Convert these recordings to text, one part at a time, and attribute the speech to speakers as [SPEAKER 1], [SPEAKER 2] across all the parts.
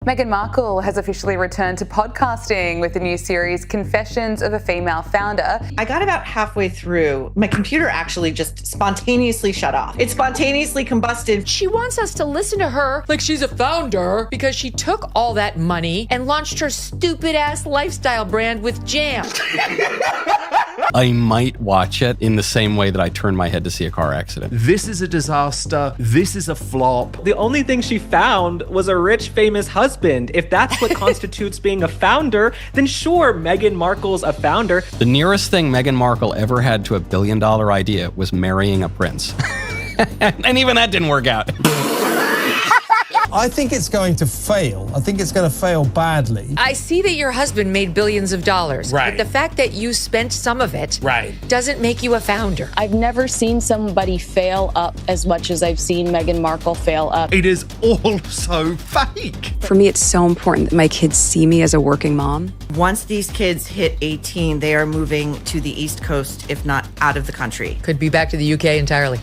[SPEAKER 1] Meghan Markle has officially returned to podcasting with the new series Confessions of a Female Founder.
[SPEAKER 2] I got about halfway through. My computer actually just spontaneously shut off. It spontaneously combusted.
[SPEAKER 3] She wants us to listen to her like she's a founder because she took all that money and launched her stupid-ass lifestyle brand with jam.
[SPEAKER 4] I might watch it in the same way that I turn my head to see a car accident.
[SPEAKER 5] This is a disaster. This is a flop.
[SPEAKER 6] The only thing she found was a rich, famous husband. If that's what constitutes being a founder, then sure, Meghan Markle's a founder.
[SPEAKER 4] The nearest thing Meghan Markle ever had to a billion-dollar idea was marrying a prince. And even that didn't work out.
[SPEAKER 7] I think it's going to fail. I think it's going to fail badly.
[SPEAKER 3] I see that your husband made billions of dollars.
[SPEAKER 5] Right.
[SPEAKER 3] But the fact that you spent some of it doesn't make you a founder.
[SPEAKER 8] I've never seen somebody fail up as much as I've seen Meghan Markle fail up.
[SPEAKER 5] It is all so fake.
[SPEAKER 9] For me, it's so important that my kids see me as a working mom.
[SPEAKER 2] Once these kids hit 18, they are moving to the East Coast, if not out of the country.
[SPEAKER 3] Could be back to the UK entirely.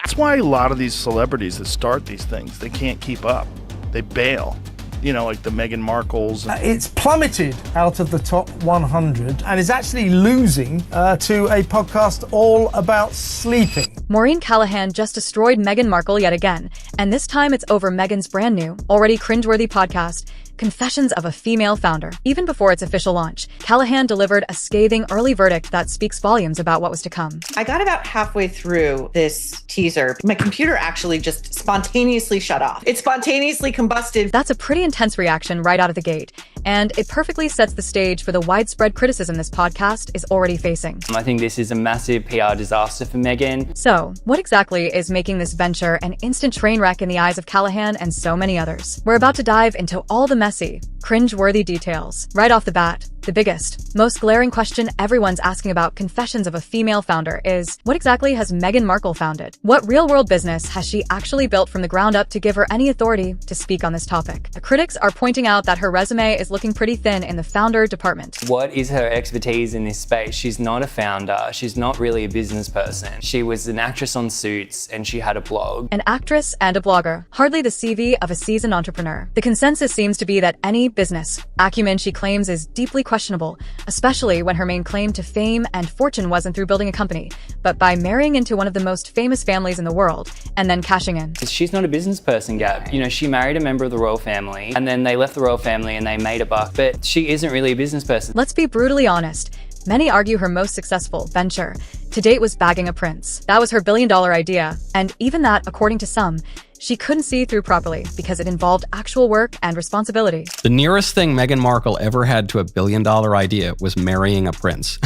[SPEAKER 10] That's why a lot of these celebrities that start these things, they can't keep up. They bail. You know, like the Meghan Markles.
[SPEAKER 7] It's plummeted out of the top 100 and is actually losing to a podcast all about sleeping.
[SPEAKER 11] Maureen Callahan just destroyed Meghan Markle yet again, and this time it's over Meghan's brand new, already cringeworthy podcast, Confessions of a Female Founder. Even before its official launch, Callahan delivered a scathing early verdict that speaks volumes about what was to come.
[SPEAKER 2] I got about halfway through this teaser. My computer actually just spontaneously shut off. It spontaneously combusted.
[SPEAKER 11] That's a pretty intense reaction right out of the gate, and it perfectly sets the stage for the widespread criticism this podcast is already facing.
[SPEAKER 12] I think this is a massive PR disaster for Meghan.
[SPEAKER 11] So, what exactly is making this venture an instant train wreck in the eyes of Callahan and so many others? We're about to dive into all the messy, cringe-worthy details. Right off the bat, the biggest, most glaring question everyone's asking about Confessions of a Female Founder is, what exactly has Meghan Markle founded? What real-world business has she actually built from the ground up to give her any authority to speak on this topic? The critics are pointing out that her resume is looking pretty thin in the founder department.
[SPEAKER 12] What is her expertise in this space? She's not a founder. She's not really a business person. She was an actress on Suits and she had a blog.
[SPEAKER 11] An actress and a blogger, hardly the CV of a seasoned entrepreneur. The consensus seems to be that any business acumen she claims is deeply questionable, especially when her main claim to fame and fortune wasn't through building a company, but by marrying into one of the most famous families in the world and then cashing in.
[SPEAKER 12] She's not a business person, Gab. You know, she married a member of the royal family and then they left the royal family and they made a buck, but she isn't really a business person.
[SPEAKER 11] Let's be brutally honest. Many argue her most successful venture to date was bagging a prince. That was her billion-dollar idea, and even that, according to some, she couldn't see through properly because it involved actual work and responsibility.
[SPEAKER 4] The nearest thing Meghan Markle ever had to a billion-dollar idea was marrying a prince.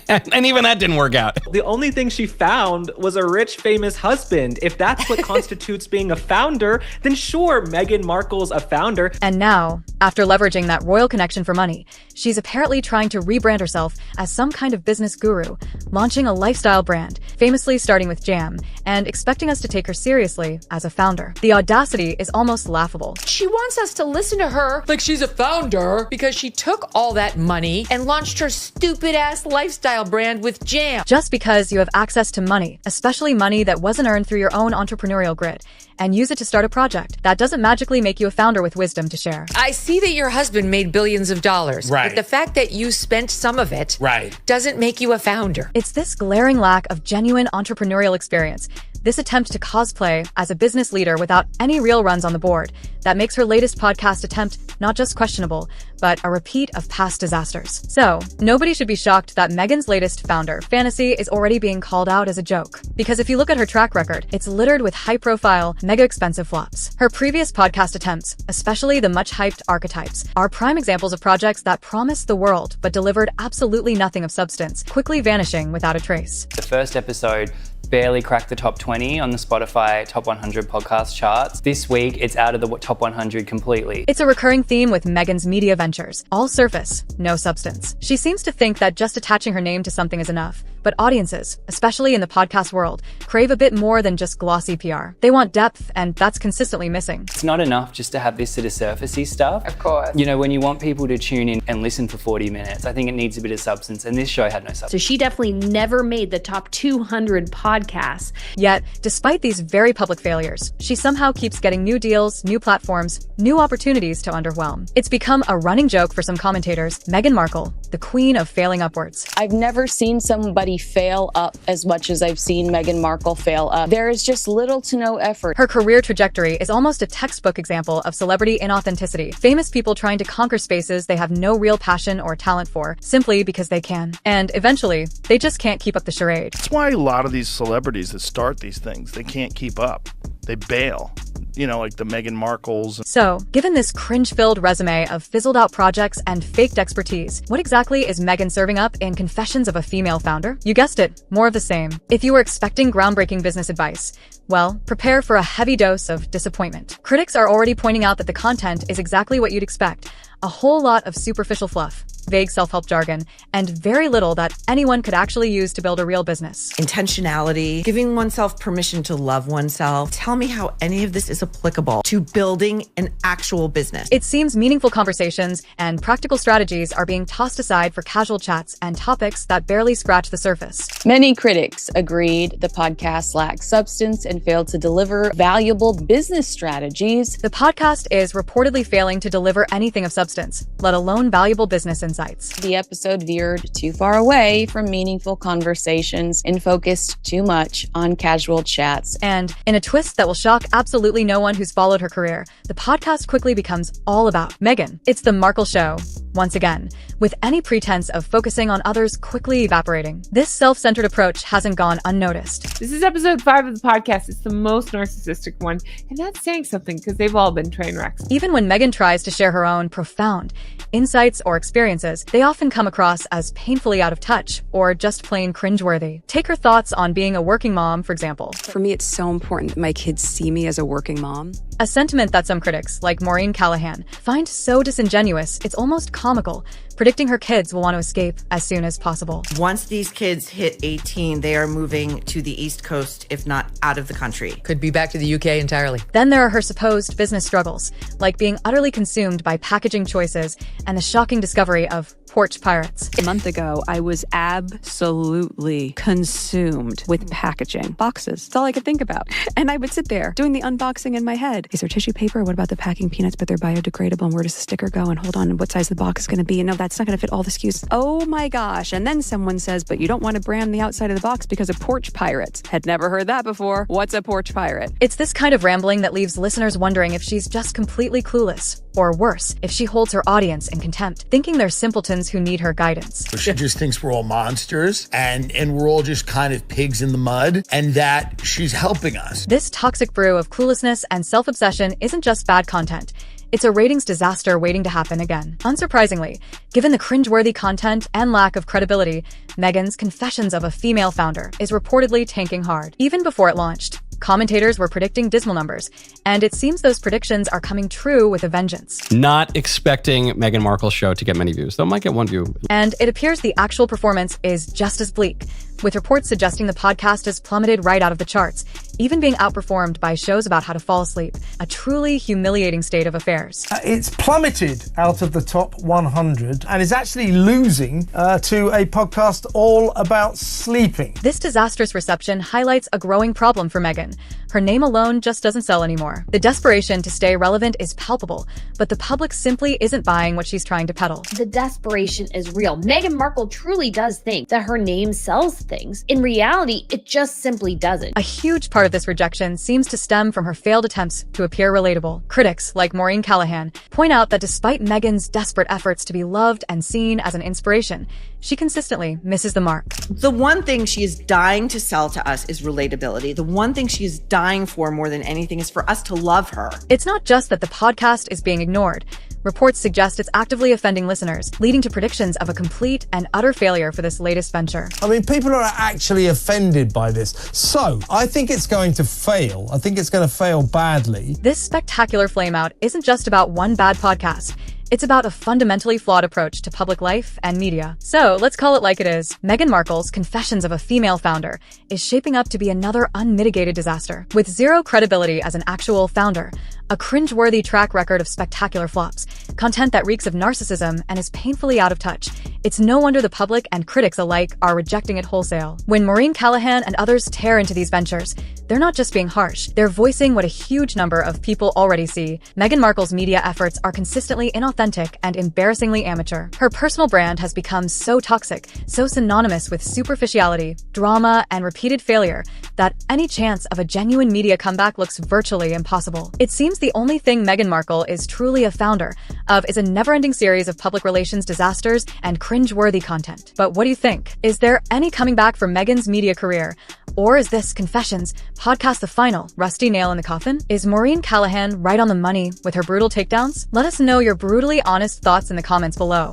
[SPEAKER 4] And even that didn't work out.
[SPEAKER 6] The only thing she found was a rich, famous husband. If that's what constitutes being a founder, then sure, Meghan Markle's a founder.
[SPEAKER 11] And now, after leveraging that royal connection for money, she's apparently trying to rebrand herself as some kind of business guru, launching a lifestyle brand, famously starting with jam, and expecting us to take her seriously as a founder. The audacity is almost laughable.
[SPEAKER 3] She wants us to listen to her like she's a founder because she took all that money and launched her stupid-ass lifestyle brand with jam.
[SPEAKER 11] Just because you have access to money, especially money that wasn't earned through your own entrepreneurial grit, and use it to start a project, that doesn't magically make you a founder with wisdom to share.
[SPEAKER 3] I see that your husband made billions of dollars. But the fact that you spent some of it doesn't make you a founder.
[SPEAKER 11] It's this glaring lack of genuine entrepreneurial experience, this attempt to cosplay as a business leader without any real runs on the board, that makes her latest podcast attempt not just questionable, but a repeat of past disasters. So, nobody should be shocked that Meghan's latest founder fantasy is already being called out as a joke. Because if you look at her track record, it's littered with high-profile, mega-expensive flops. Her previous podcast attempts, especially the much-hyped archetypes, are prime examples of projects that promised the world but delivered absolutely nothing of substance, quickly vanishing without a trace.
[SPEAKER 12] The first episode barely cracked the top 20 on the Spotify top 100 podcast charts. This week, it's out of the top 100 completely.
[SPEAKER 11] It's a recurring theme with Meghan's media ventures. All surface, no substance. She seems to think that just attaching her name to something is enough. But audiences, especially in the podcast world, crave a bit more than just glossy PR. They want depth, and that's consistently missing.
[SPEAKER 12] It's not enough just to have this sort of surfacey stuff.
[SPEAKER 3] Of course.
[SPEAKER 12] You know, when you want people to tune in and listen for 40 minutes, I think it needs a bit of substance, and this show had no substance.
[SPEAKER 13] So she definitely never made the top 200 podcasts
[SPEAKER 11] podcasts. Yet, despite these very public failures, she somehow keeps getting new deals, new platforms, new opportunities to underwhelm. It's become a running joke for some commentators, Meghan Markle, the queen of failing upwards.
[SPEAKER 8] I've never seen somebody fail up as much as I've seen Meghan Markle fail up. There is just little to no effort.
[SPEAKER 11] Her career trajectory is almost a textbook example of celebrity inauthenticity. Famous people trying to conquer spaces they have no real passion or talent for, simply because they can. And eventually, they just can't keep up the charade.
[SPEAKER 10] That's why a lot of these celebrities that start these things, they can't keep up. They bail. You know, like the Meghan Markles.
[SPEAKER 11] So, given this cringe-filled resume of fizzled-out projects and faked expertise, what exactly is Meghan serving up in Confessions of a Female Founder? You guessed it, more of the same. If you were expecting groundbreaking business advice, well, prepare for a heavy dose of disappointment. Critics are already pointing out that the content is exactly what you'd expect. A whole lot of superficial fluff, vague self-help jargon, and very little that anyone could actually use to build a real business.
[SPEAKER 2] Intentionality, giving oneself permission to love oneself. Tell me how any of this is applicable to building an actual business.
[SPEAKER 11] It seems meaningful conversations and practical strategies are being tossed aside for casual chats and topics that barely scratch the surface.
[SPEAKER 8] Many critics agreed the podcast lacked substance and failed to deliver valuable business strategies.
[SPEAKER 11] The podcast is reportedly failing to deliver anything of substance, let alone valuable business insights.
[SPEAKER 8] The episode veered too far away from meaningful conversations and focused too much on casual chats.
[SPEAKER 11] And in a twist that will shock absolutely no one who's followed her career, the podcast quickly becomes all about Meghan. It's the Markle Show, once again, with any pretense of focusing on others quickly evaporating. This self-centered approach hasn't gone unnoticed.
[SPEAKER 13] This is episode 5 of the podcast. It's the most narcissistic one, and that's saying something because they've all been train wrecks.
[SPEAKER 11] Even when Meghan tries to share her own profound insights or experiences, they often come across as painfully out of touch or just plain cringeworthy. Take her thoughts on being a working mom, for example.
[SPEAKER 9] For me, it's so important that my kids see me as a working mom.
[SPEAKER 11] A sentiment that some critics, like Maureen Callahan, find so disingenuous it's almost comical, predicting her kids will want to escape as soon as possible.
[SPEAKER 2] Once these kids hit 18, they are moving to the East Coast, if not out of the country.
[SPEAKER 3] Could be back to the UK entirely.
[SPEAKER 11] Then there are her supposed business struggles, like being utterly consumed by packaging choices and the shocking discovery of porch pirates.
[SPEAKER 9] A month ago, I was absolutely consumed with packaging. Boxes. That's all I could think about. And I would sit there doing the unboxing in my head. Is there tissue paper? What about the packing peanuts? But they're biodegradable. And where does the sticker go? And hold on, and what size the box is going to be? And no, that's not going to fit all the SKUs. Oh my gosh. And then someone says, but you don't want to brand the outside of the box because of porch pirates. Had never heard that before. What's a porch pirate?
[SPEAKER 11] It's this kind of rambling that leaves listeners wondering if she's just completely clueless. Or worse, if she holds her audience in contempt, thinking they're simpletons who need her guidance.
[SPEAKER 14] She just thinks we're all monsters and we're all just kind of pigs in the mud and that she's helping us.
[SPEAKER 11] This toxic brew of cluelessness and self-obsession isn't just bad content. It's a ratings disaster waiting to happen again. Unsurprisingly, given the cringeworthy content and lack of credibility, Meghan's Confessions of a Female Founder is reportedly tanking hard. Even before it launched, commentators were predicting dismal numbers, and it seems those predictions are coming true with a vengeance.
[SPEAKER 4] Not expecting Meghan Markle's show to get many views, though it might get one view.
[SPEAKER 11] And it appears the actual performance is just as bleak, with reports suggesting the podcast has plummeted right out of the charts, even being outperformed by shows about how to fall asleep. A truly humiliating state of affairs.
[SPEAKER 7] It's plummeted out of the top 100 and is actually losing to a podcast all about sleeping.
[SPEAKER 11] This disastrous reception highlights a growing problem for Meghan. Her name alone just doesn't sell anymore. The desperation to stay relevant is palpable, but the public simply isn't buying what she's trying to peddle.
[SPEAKER 15] The desperation is real. Meghan Markle truly does think that her name sells things. In reality, it just simply doesn't.
[SPEAKER 11] A huge part of this rejection seems to stem from her failed attempts to appear relatable. Critics, like Maureen Callahan, point out that despite Meghan's desperate efforts to be loved and seen as an inspiration, she consistently misses the mark.
[SPEAKER 2] The one thing she is dying to sell to us is relatability. The one thing she is dying for more than anything is for us to love her.
[SPEAKER 11] It's not just that the podcast is being ignored. Reports suggest it's actively offending listeners, leading to predictions of a complete and utter failure for this latest venture.
[SPEAKER 7] I mean, people are actually offended by this. So, I think it's going to fail. I think it's going to fail badly.
[SPEAKER 11] This spectacular flameout isn't just about one bad podcast. It's about a fundamentally flawed approach to public life and media. So let's call it like it is. Meghan Markle's Confessions of a Female Founder is shaping up to be another unmitigated disaster. With zero credibility as an actual founder, a cringeworthy track record of spectacular flops, content that reeks of narcissism and is painfully out of touch, It's no wonder the public and critics alike are rejecting it wholesale. When Maureen Callahan and others tear into these ventures, they're not just being harsh, they're voicing what a huge number of people already see. Meghan Markle's media efforts are consistently inauthentic and embarrassingly amateur. Her personal brand has become so toxic, so synonymous with superficiality, drama, and repeated failure, that any chance of a genuine media comeback looks virtually impossible. It seems the only thing Meghan Markle is truly a founder of is a never-ending series of public relations disasters and cringe-worthy content. But what do you think? Is there any coming back for Meghan's media career? Or is this Confessions podcast the final rusty nail in the coffin? Is Maureen Callahan right on the money with her brutal takedowns? Let us know your brutally honest thoughts in the comments below.